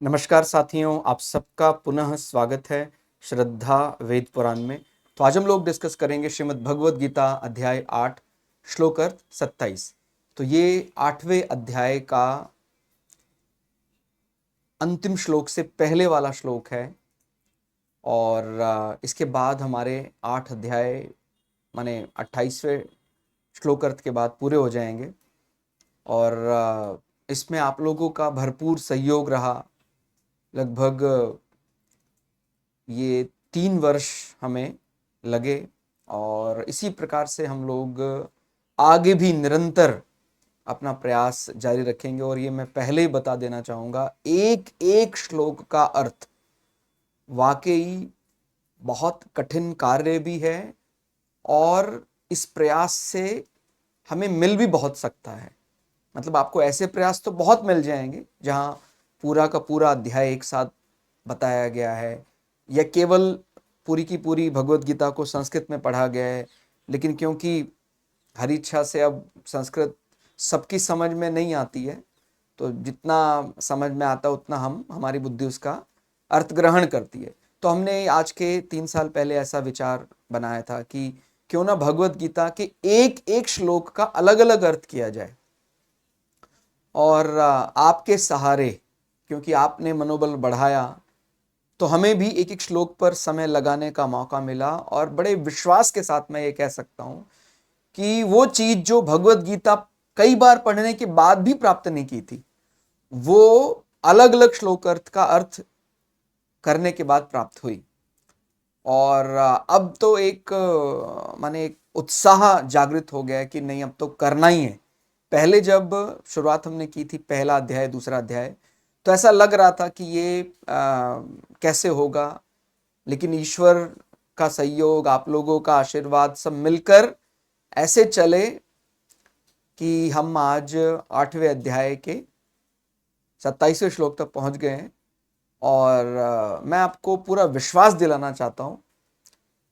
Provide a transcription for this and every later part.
नमस्कार साथियों, आप सबका पुनः स्वागत है श्रद्धा वेद पुराण में। तो आज हम लोग डिस्कस करेंगे श्रीमद् भगवद गीता अध्याय 8 श्लोक अर्थ 27। तो ये 8वें अध्याय का अंतिम श्लोक से पहले वाला श्लोक है और इसके बाद हमारे 8 अध्याय माने 28वें श्लोक अर्थ के बाद पूरे हो जाएंगे और इसमें आप लोगों का भरपूर सहयोग रहा। लगभग ये 3 वर्ष हमें लगे और इसी प्रकार से हम लोग आगे भी निरंतर अपना प्रयास जारी रखेंगे। और ये मैं पहले ही बता देना चाहूँगा, एक एक श्लोक का अर्थ वाकई बहुत कठिन कार्य भी है और इस प्रयास से हमें मिल भी बहुत सकता है। मतलब आपको ऐसे प्रयास तो बहुत मिल जाएंगे जहाँ पूरा का पूरा अध्याय एक साथ बताया गया है या केवल पूरी की पूरी भगवत गीता को संस्कृत में पढ़ा गया है, लेकिन क्योंकि हरी इच्छा से अब संस्कृत सबकी समझ में नहीं आती है, तो जितना समझ में आता है उतना हमारी बुद्धि उसका अर्थ ग्रहण करती है। तो हमने आज के 3 साल पहले ऐसा विचार बनाया था कि क्यों ना भगवत गीता के एक एक श्लोक का अलग अलग अर्थ किया जाए। और आपके सहारे, क्योंकि आपने मनोबल बढ़ाया, तो हमें भी एक एक श्लोक पर समय लगाने का मौका मिला। और बड़े विश्वास के साथ मैं ये कह सकता हूँ कि वो चीज जो भगवत गीता कई बार पढ़ने के बाद भी प्राप्त नहीं की थी, वो अलग अलग श्लोक अर्थ का अर्थ करने के बाद प्राप्त हुई। और अब तो एक माने एक उत्साह जागृत हो गया है कि नहीं, अब तो करना ही है। पहले जब शुरुआत हमने की थी, पहला अध्याय दूसरा अध्याय, तो ऐसा लग रहा था कि ये कैसे होगा, लेकिन ईश्वर का सहयोग, आप लोगों का आशीर्वाद सब मिलकर ऐसे चले कि हम आज 8वें अध्याय के 27वें श्लोक तक पहुंच गए हैं। और मैं आपको पूरा विश्वास दिलाना चाहता हूं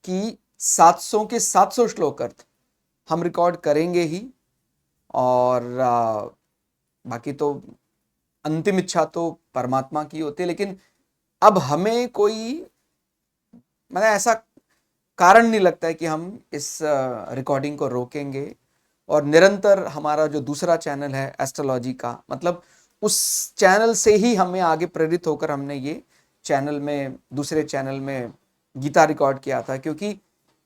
कि 700 के 700 श्लोक अर्थ हम रिकॉर्ड करेंगे ही। और बाकी तो अंतिम इच्छा तो परमात्मा की होती है, लेकिन अब हमें कोई मैंने ऐसा कारण नहीं लगता है कि हम इस रिकॉर्डिंग को रोकेंगे। और निरंतर हमारा जो दूसरा चैनल है एस्ट्रोलॉजी का, मतलब उस चैनल से ही हमें आगे प्रेरित होकर हमने ये चैनल में, दूसरे चैनल में गीता रिकॉर्ड किया था। क्योंकि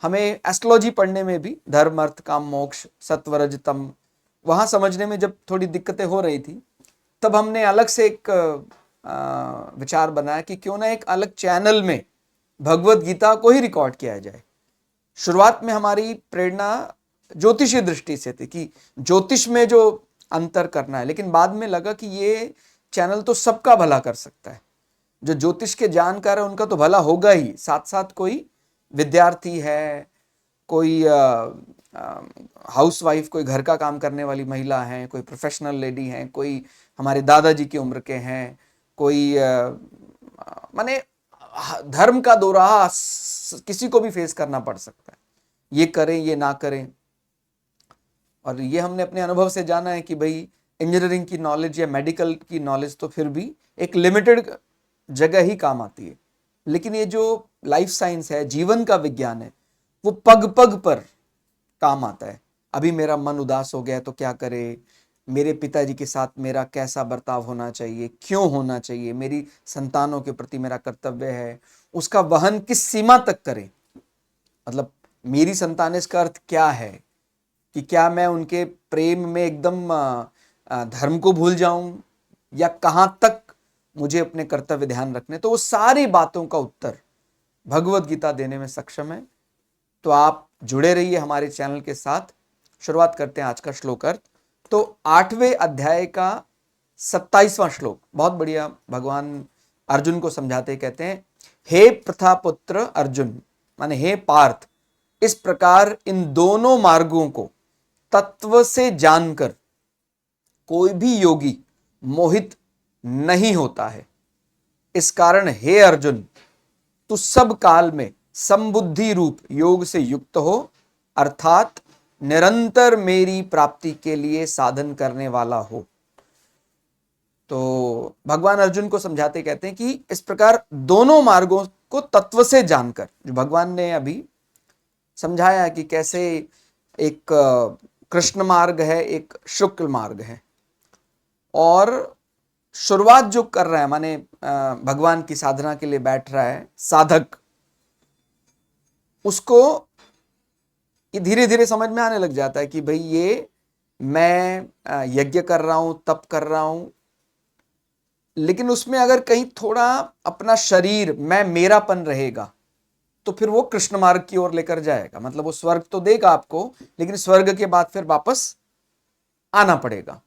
हमें एस्ट्रोलॉजी पढ़ने में भी धर्म अर्थ काम मोक्ष सत्व रज तम, वहाँ समझने में जब थोड़ी दिक्कतें हो रही थी, तब हमने अलग से एक विचार बनाया कि क्यों ना एक अलग चैनल में भगवत गीता को ही रिकॉर्ड किया जाए। शुरुआत में हमारी प्रेरणा ज्योतिषीय दृष्टि से थी कि ज्योतिष में जो अंतर करना है, लेकिन बाद में लगा कि ये चैनल तो सबका भला कर सकता है। जो ज्योतिष के जानकार है उनका तो भला होगा ही, साथ साथ कोई विद्यार्थी है, कोई हाउसवाइफ, कोई घर का काम करने वाली महिला है, कोई प्रोफेशनल लेडी है, कोई हमारे दादाजी की उम्र के हैं, कोई माने धर्म का दोराहा किसी को भी फेस करना पड़ सकता है, ये करें ये ना करें। और ये हमने अपने अनुभव से जाना है कि भाई इंजीनियरिंग की नॉलेज या मेडिकल की नॉलेज तो फिर भी एक लिमिटेड जगह ही काम आती है, लेकिन ये जो लाइफ साइंस है, जीवन का विज्ञान है, वो पग पग पर काम आता है। अभी मेरा मन उदास हो गया तो क्या करे, मेरे पिताजी के साथ मेरा कैसा बर्ताव होना चाहिए, क्यों होना चाहिए, मेरी संतानों के प्रति मेरा कर्तव्य है, उसका वहन किस सीमा तक करें। मतलब मेरी संतान, इसका अर्थ क्या है कि क्या मैं उनके प्रेम में एकदम धर्म को भूल जाऊं, या कहां तक मुझे अपने कर्तव्य ध्यान रखने। तो वो सारी बातों का उत्तर भगवत गीता देने में सक्षम है। तो आप जुड़े रहिए हमारे चैनल के साथ। शुरुआत करते हैं आज का श्लोक अर्थ। तो 8वें अध्याय का 27वां श्लोक बहुत बढ़िया भगवान अर्जुन को समझाते कहते हैं, हे प्रथापुत्र अर्जुन, माने हे पार्थ, इस प्रकार इन दोनों मार्गों को तत्व से जानकर कोई भी योगी मोहित नहीं होता है। इस कारण हे अर्जुन, तू सब काल में संबुद्धि रूप योग से युक्त हो, अर्थात निरंतर मेरी प्राप्ति के लिए साधन करने वाला हो। तो भगवान अर्जुन को समझाते कहते हैं कि इस प्रकार दोनों मार्गों को तत्व से जानकर, जो भगवान ने अभी समझाया कि कैसे एक कृष्ण मार्ग है, एक शुक्ल मार्ग है, और शुरुआत जो कर रहा है माने भगवान की साधना के लिए बैठ रहा है साधक, उसको ये धीरे धीरे समझ में आने लग जाता है कि भाई ये मैं यज्ञ कर रहा हूं, तप कर रहा हूं, लेकिन उसमें अगर कहीं थोड़ा अपना शरीर मैं मेरापन रहेगा तो फिर वो कृष्ण मार्ग की ओर लेकर जाएगा। मतलब वो स्वर्ग तो देगा आपको, लेकिन स्वर्ग के बाद फिर वापस आना पड़ेगा।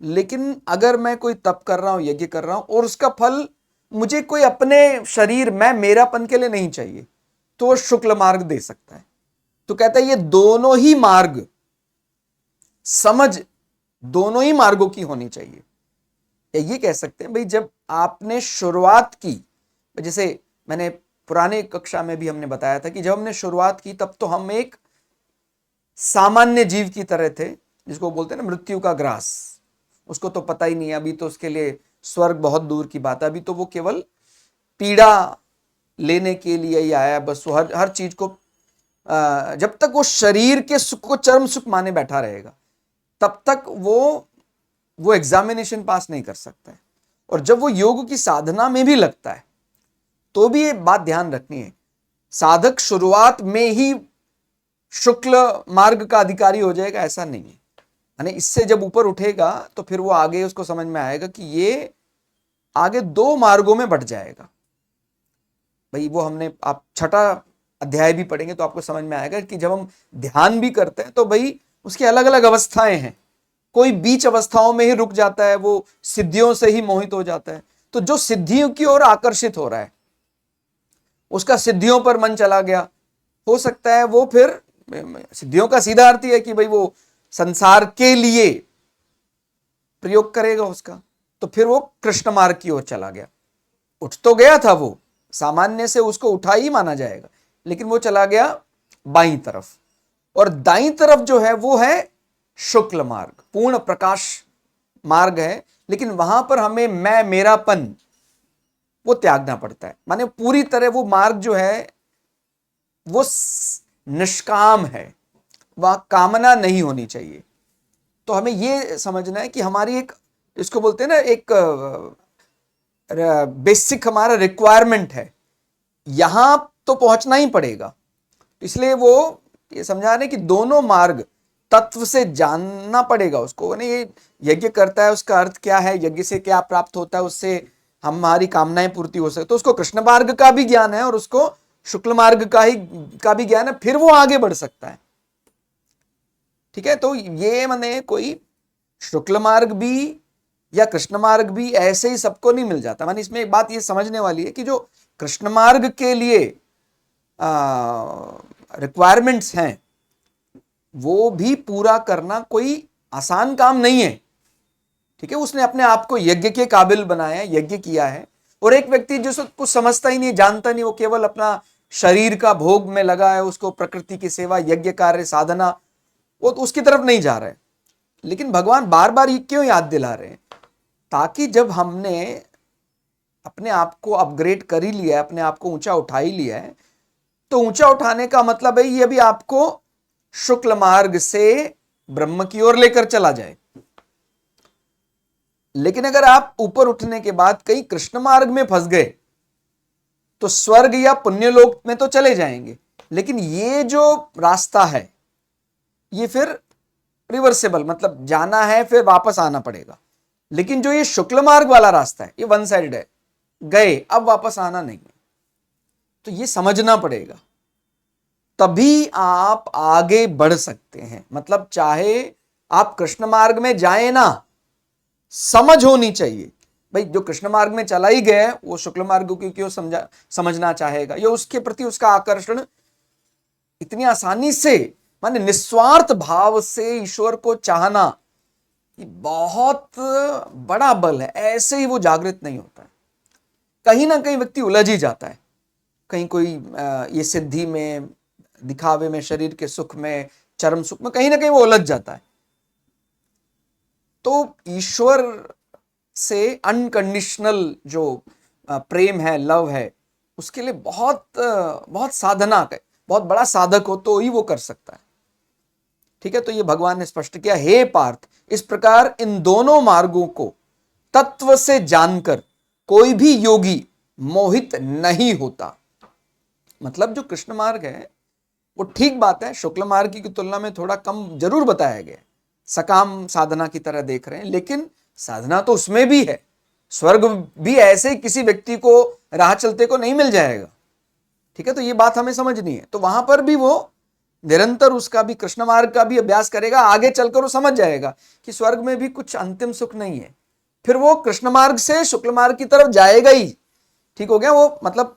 लेकिन अगर मैं कोई तप कर रहा हूं, यज्ञ कर रहा हूं, और उसका फल मुझे कोई अपने शरीर मैं मेरापन के लिए नहीं चाहिए, तो वो शुक्ल मार्ग दे सकता है। तो कहता है ये दोनों ही मार्ग, समझ दोनों ही मार्गों की होनी चाहिए। या ये कह सकते हैं भाई जब आपने शुरुआत की, जैसे मैंने पुराने कक्षा में भी हमने बताया था कि जब हमने शुरुआत की तब तो हम एक सामान्य जीव की तरह थे, जिसको बोलते हैं ना मृत्यु का ग्रास। उसको तो पता ही नहीं है, अभी तो उसके लिए स्वर्ग बहुत दूर की बात है, अभी तो वो केवल पीड़ा लेने के लिए ही आया बस। वो हर चीज को जब तक वो शरीर के सुख को चरम सुख माने बैठा रहेगा तब तक वो एग्जामिनेशन पास नहीं कर सकता है। और जब वो योग की साधना में भी लगता है तो भी ये बात ध्यान रखनी है, साधक शुरुआत में ही शुक्ल मार्ग का अधिकारी हो जाएगा ऐसा नहीं है। यानी इससे जब ऊपर उठेगा तो फिर वो आगे उसको समझ में आएगा कि ये आगे दो मार्गों में बढ़ जाएगा। भाई वो हमने, आप छठा अध्याय भी पढ़ेंगे तो आपको समझ में आएगा कि जब हम ध्यान भी करते हैं तो भाई उसकी अलग अलग अवस्थाएं हैं। कोई बीच अवस्थाओं में ही रुक जाता है, वो सिद्धियों से ही मोहित हो जाता है। तो जो सिद्धियों की ओर आकर्षित हो रहा है, उसका सिद्धियों पर मन चला गया, हो सकता है वो फिर, सिद्धियों का सीधा अर्थ है कि भाई वो संसार के लिए प्रयोग करेगा उसका, तो फिर वो कृष्ण मार्ग की ओर चला गया। उठ तो गया था वो, सामान्य से उसको उठा ही माना जाएगा, लेकिन वो चला गया बाईं तरफ। और दाईं तरफ जो है वो है शुक्ल मार्ग, पूर्ण प्रकाश मार्ग है। लेकिन वहां पर हमें मैं मेरापन वो त्यागना पड़ता है। माने पूरी तरह वो मार्ग जो है वो निष्काम है, वह कामना नहीं होनी चाहिए। तो हमें ये समझना है कि हमारी एक, इसको बोलते हैं ना, एक बेसिक हमारा रिक्वायरमेंट है, यहां तो पहुंचना ही पड़ेगा। इसलिए वो ये समझा रहे कि दोनों मार्ग तत्व से जानना पड़ेगा उसको। नहीं, ये यज्ञ करता है उसका अर्थ क्या है, यज्ञ से क्या प्राप्त होता है, उससे हमारी कामनाएं पूर्ति हो सकती, तो उसको कृष्ण मार्ग का भी ज्ञान है और उसको शुक्ल मार्ग का भी ज्ञान है, फिर वो आगे बढ़ सकता है। ठीक है, तो ये माने कोई शुक्ल मार्ग भी या कृष्ण मार्ग भी ऐसे ही सबको नहीं मिल जाता। माने इसमें एक बात ये समझने वाली है कि जो कृष्ण मार्ग के लिए रिक्वायरमेंट्स हैं वो भी पूरा करना कोई आसान काम नहीं है। ठीक है, उसने अपने आप को यज्ञ के काबिल बनाया है, यज्ञ किया है। और एक व्यक्ति जो कुछ समझता ही नहीं, जानता नहीं, वो केवल अपना शरीर का भोग में लगा है, उसको प्रकृति की सेवा, यज्ञ कार्य, साधना, वो तो उसकी तरफ नहीं जा रहे। लेकिन भगवान बार बार ये क्यों याद दिला रहे हैं? ताकि जब हमने अपने आप को अपग्रेड कर ही लिया है, अपने आप को ऊंचा उठा ही लिया है, तो ऊंचा उठाने का मतलब है ये भी आपको शुक्ल मार्ग से ब्रह्म की ओर लेकर चला जाए। लेकिन अगर आप ऊपर उठने के बाद कहीं कृष्ण मार्ग में फंस गए तो स्वर्ग या पुण्यलोक में तो चले जाएंगे, लेकिन ये जो रास्ता है ये फिर रिवर्सेबल, मतलब जाना है फिर वापस आना पड़ेगा। लेकिन जो ये शुक्ल मार्ग वाला रास्ता है ये वन साइड है, गए अब वापस आना नहीं है। तो ये समझना पड़ेगा, तभी आप आगे बढ़ सकते हैं। मतलब चाहे आप कृष्ण मार्ग में जाए ना, समझ होनी चाहिए। भाई जो कृष्ण मार्ग में चला ही गया है वो शुक्ल मार्ग को क्यों समझना चाहेगा, या उसके प्रति उसका आकर्षण इतनी आसानी से, माने निस्वार्थ भाव से ईश्वर को चाहना ये बहुत बड़ा बल है। ऐसे ही वो जागृत नहीं होता है, कहीं ना कहीं व्यक्ति उलझ ही जाता है। कहीं कोई ये सिद्धि में, दिखावे में, शरीर के सुख में, चरम सुख में, कहीं ना कहीं वो उलझ जाता है। तो ईश्वर से अनकंडीशनल जो प्रेम है, लव है, उसके लिए बहुत बहुत साधना है, बहुत बड़ा साधक हो तो ही वो कर सकता है। ठीक है, तो ये भगवान ने स्पष्ट किया, हे पार्थ, इस प्रकार इन दोनों मार्गों को तत्व से जानकर कोई भी योगी मोहित नहीं होता। मतलब जो कृष्ण मार्ग है वो ठीक बात है, शुक्ल मार्ग की तुलना में थोड़ा कम जरूर बताया गया है, सकाम साधना की तरह देख रहे हैं, लेकिन साधना तो उसमें भी है। स्वर्ग भी ऐसे ही किसी व्यक्ति को राह चलते को नहीं मिल जाएगा। ठीक है, तो ये बात हमें समझनी है। तो वहां पर भी वो निरंतर उसका भी कृष्ण मार्ग का भी अभ्यास करेगा, आगे चलकर वो समझ जाएगा कि स्वर्ग में भी कुछ अंतिम सुख नहीं है, फिर वो कृष्ण मार्ग से शुक्ल मार्ग की तरफ जाएगा ही। ठीक हो गया, वो मतलब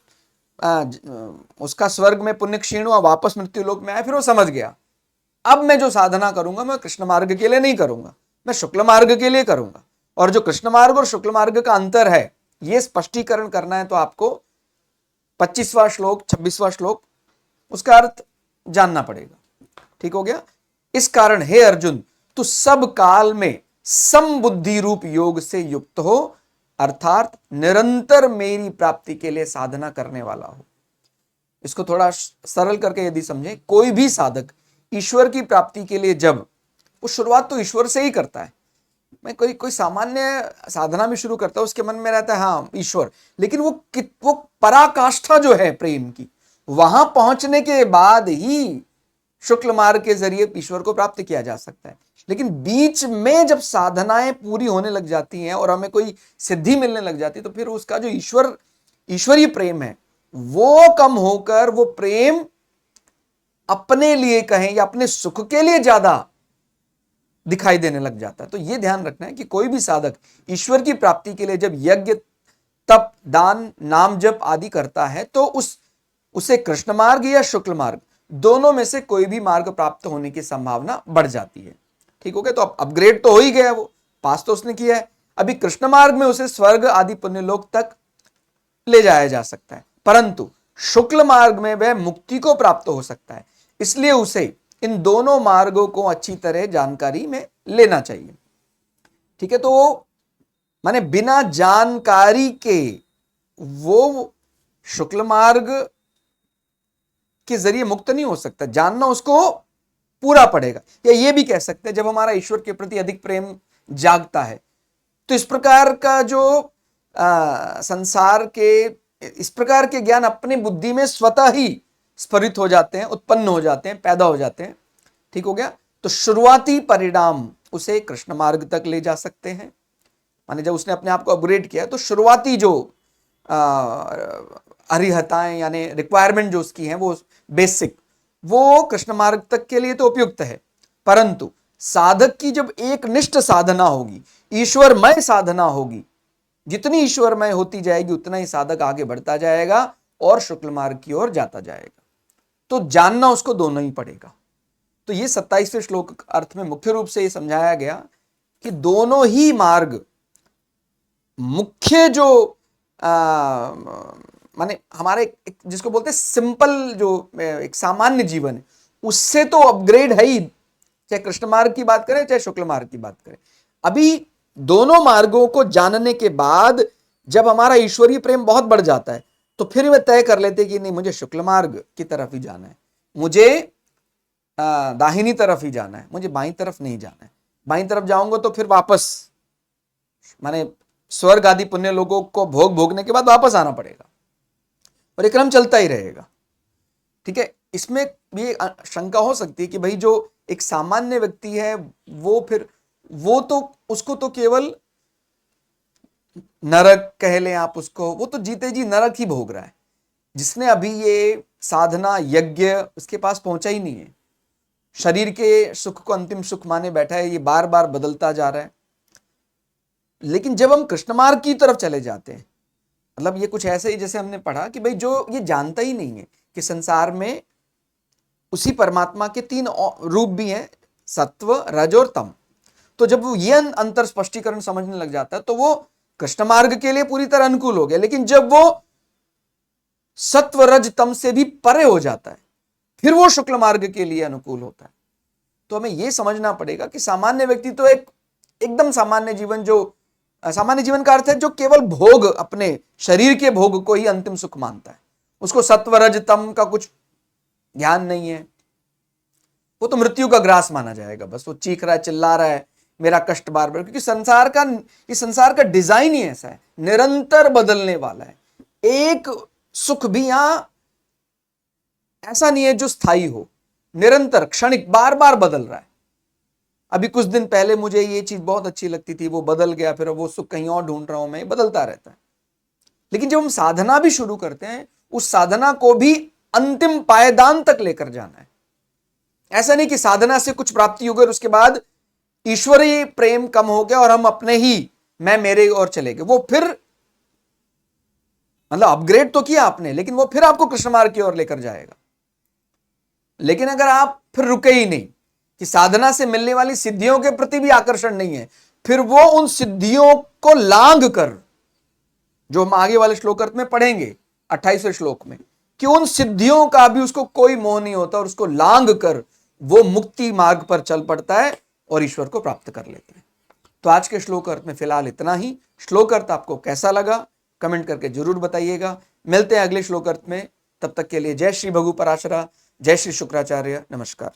उसका स्वर्ग में पुण्य क्षीण हुआ, वापस मृत्यु लोक में आया, फिर वो समझ गया अब मैं जो साधना करूंगा मैं कृष्ण मार्ग के लिए नहीं करूंगा, मैं शुक्ल मार्ग के लिए करूंगा। और जो कृष्ण मार्ग और शुक्ल मार्ग का अंतर है ये स्पष्टीकरण करना है तो आपको 25वां श्लोक 26वां श्लोक उसका अर्थ जानना पड़ेगा। ठीक हो गया। इस कारण हे अर्जुन, तू सब काल में समबुद्धि रूप योग से युक्त हो, अर्थात निरंतर मेरी प्राप्ति के लिए साधना करने वाला हो। इसको थोड़ा सरल करके यदि समझें, कोई भी साधक ईश्वर की प्राप्ति के लिए जब वो शुरुआत तो ईश्वर से ही करता है, मैं कोई सामान्य साधना में शुरू करता है उसके मन में रहता है हाँ ईश्वर, लेकिन वो पराकाष्ठा जो है प्रेम की, वहां पहुंचने के बाद ही शुक्ल मार्ग के जरिए ईश्वर को प्राप्त किया जा सकता है। लेकिन बीच में जब साधनाएं पूरी होने लग जाती हैं और हमें कोई सिद्धि मिलने लग जाती है तो फिर उसका जो ईश्वरीय प्रेम है वो कम होकर वो प्रेम अपने लिए कहें या अपने सुख के लिए ज्यादा दिखाई देने लग जाता है। तो यह ध्यान रखना है कि कोई भी साधक ईश्वर की प्राप्ति के लिए जब यज्ञ तप दान नाम जप आदि करता है तो उसे कृष्ण मार्ग या शुक्ल मार्ग दोनों में से कोई भी मार्ग प्राप्त होने की संभावना बढ़ जाती है। ठीक हो गया, तो अब अपग्रेड तो हो ही गया, वो पास तो उसने किया है, अभी कृष्ण मार्ग में उसे स्वर्ग आदि पुण्यलोक तक ले जाया जा सकता है, परंतु शुक्ल मार्ग में वह मुक्ति को प्राप्त हो सकता है। इसलिए उसे इन दोनों मार्गों को अच्छी तरह जानकारी में लेना चाहिए। ठीक है, तो माने बिना जानकारी के वो शुक्ल मार्ग के जरिए मुक्त नहीं हो सकता, जानना उसको पूरा पड़ेगा। या ये भी कह सकते हैं जब हमारा ईश्वर के प्रति अधिक प्रेम जागता है तो इस प्रकार का जो संसार के इस प्रकार के ज्ञान अपनी बुद्धि में स्वतः ही स्फुरित हो जाते हैं, उत्पन्न हो जाते हैं, पैदा हो जाते हैं। ठीक हो गया, तो शुरुआती परिणाम उसे कृष्ण मार्ग तक ले जा सकते हैं। माने जब उसने अपने आप को अपग्रेड किया तो शुरुआती जो अरिहताएं यानी रिक्वायरमेंट जो उसकी है वो बेसिक, वो कृष्ण मार्ग तक के लिए तो उपयुक्त है, परंतु साधक की जब एक निष्ठ साधना होगी, ईश्वरमय साधना होगी, जितनी ईश्वरमय होती जाएगी उतना ही साधक आगे बढ़ता जाएगा और शुक्ल मार्ग की ओर जाता जाएगा। तो जानना उसको दोनों ही पड़ेगा। तो ये 27वें श्लोक अर्थ में मुख्य रूप से ये समझाया गया कि दोनों ही मार्ग मुख्य जो माने हमारे जिसको बोलते हैं सिंपल जो एक सामान्य जीवन है उससे तो अपग्रेड है ही, चाहे कृष्ण मार्ग की बात करें चाहे शुक्ल मार्ग की बात करें। अभी दोनों मार्गों को जानने के बाद जब हमारा ईश्वरीय प्रेम बहुत बढ़ जाता है तो फिर वे तय कर लेते कि नहीं मुझे शुक्ल मार्ग की तरफ ही जाना है, मुझे दाहिनी तरफ ही जाना है, मुझे बाईं तरफ नहीं जाना है। बाईं तरफ जाऊंगा तो फिर वापस माने स्वर्ग आदि पुण्य लोगों को भोगने के बाद वापस आना पड़ेगा और ये क्रम चलता ही रहेगा। ठीक है, इसमें भी शंका हो सकती है कि भाई जो एक सामान्य व्यक्ति है वो तो उसको तो केवल नरक कह लें आप उसको, वो तो जीते जी नरक ही भोग रहा है। जिसने अभी ये साधना यज्ञ उसके पास पहुंचा ही नहीं है, शरीर के सुख को अंतिम सुख माने बैठा है, ये बार बार बदलता जा रहा है। लेकिन जब हम कृष्ण मार्ग की तरफ चले जाते हैं, मतलब ये कुछ ऐसे ही जैसे हमने पढ़ा कि भाई जो ये जानता ही नहीं है कि संसार में उसी परमात्मा के 3 रूप भी हैं, सत्व रज और तम। तो जब वो ये अंतर स्पष्टीकरण समझने लग जाता है तो वो कृष्ण मार्ग के लिए पूरी तरह अनुकूल हो गया। लेकिन जब वो सत्व रज तम से भी परे हो जाता है फिर वो शुक्ल मार्ग के लिए अनुकूल होता है। तो हमें यह समझना पड़ेगा कि सामान्य व्यक्ति तो एकदम सामान्य जीवन जो सामान्य जीवन का अर्थ है जो केवल भोग, अपने शरीर के भोग को ही अंतिम सुख मानता है, उसको सत्व रज तम का कुछ ध्यान नहीं है, वो तो मृत्यु का ग्रास माना जाएगा। बस वो चीख रहा है, चिल्ला रहा है, मेरा कष्ट बार बार, क्योंकि संसार का डिजाइन ही ऐसा है, निरंतर बदलने वाला है। एक सुख भी यहां ऐसा नहीं है जो स्थायी हो, निरंतर क्षणिक बार बार बदल रहा है। अभी कुछ दिन पहले मुझे ये चीज बहुत अच्छी लगती थी, वो बदल गया, फिर वो सुख कहीं और ढूंढ रहा हूं मैं, बदलता रहता है। लेकिन जब हम साधना भी शुरू करते हैं, उस साधना को भी अंतिम पायदान तक लेकर जाना है। ऐसा नहीं कि साधना से कुछ प्राप्ति हो गई और उसके बाद ईश्वरीय प्रेम कम हो गया और हम अपने ही मैं मेरे और चले गए। वो फिर मतलब अपग्रेड तो किया आपने, लेकिन वो फिर आपको कृष्ण मार्ग की ओर लेकर जाएगा। लेकिन अगर आप फिर रुके ही नहीं, कि साधना से मिलने वाली सिद्धियों के प्रति भी आकर्षण नहीं है, फिर वो उन सिद्धियों को लांघ कर, जो हम आगे वाले श्लोक अर्थ में पढ़ेंगे 28वें श्लोक में, कि उन सिद्धियों का भी उसको कोई मोह नहीं होता और उसको लांघ कर वो मुक्ति मार्ग पर चल पड़ता है और ईश्वर को प्राप्त कर लेता है। तो आज के श्लोक अर्थ में फिलहाल इतना ही। श्लोक अर्थ आपको कैसा लगा कमेंट करके जरूर बताइएगा। मिलते हैं अगले श्लोक अर्थ में, तब तक के लिए जय श्री भगु पराशरा, जय श्री शुक्राचार्य, नमस्कार।